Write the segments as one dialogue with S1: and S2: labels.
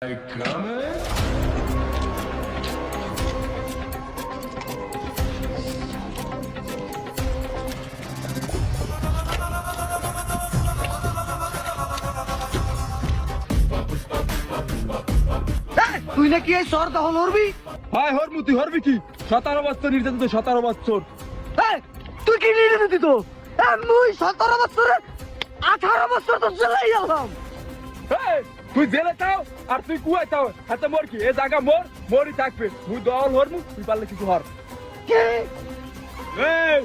S1: Coming?
S2: তুই নাকি এই শহর দখল করবি?
S3: হাই হরমু তুই হরবি কি 17 বছর নির্যাতিত 17 বছর
S2: তুই কি নিয়ে দিত? মুই 17 বছরে 18 বছর তো জেলাই গেলাম।
S3: তুই জেলে তাও আর তুই কুয়াই তাও হাতে মোর কি এ জায়গা মোরই থাকবে মুই দল হরমু তুই পারলে কিছু হর
S2: কে?
S3: এই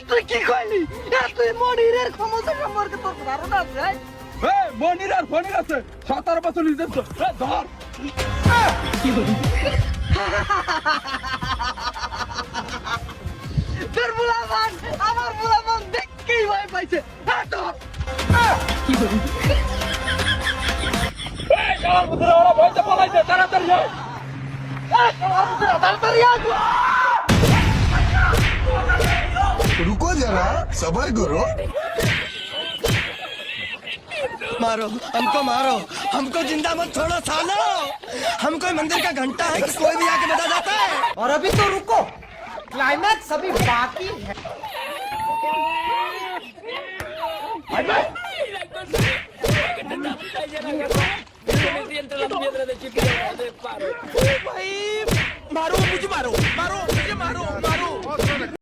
S2: তুই কি কইলি? তুই মনিরের ক্ষমতা সম্পর্কে তোর ধারণা আছে?
S3: মনির আর ফনির আছে 17 বছর নির্যাতিত ধর
S2: তোর বুলামান আমার বুলামান দেখকেই ভয় পাইছে। কি করি?
S3: আমার ভিতরে ওরা ভয়তে পলাইছে তাড়াতাড়ি যাও
S2: তাড়াতাড়ি আসো।
S1: रुको जरा सबर करो
S4: मारो हमको जिंदा मत छोड़ो सालो। हम कोई मंदिर का घंटा है कि कोई भी आके बजा जाता है।
S5: और अभी तो रुको, क्लाइमैक्स अभी बाकी है।
S4: भाई मारो मुझे मारो मारो मुझे मारो मारो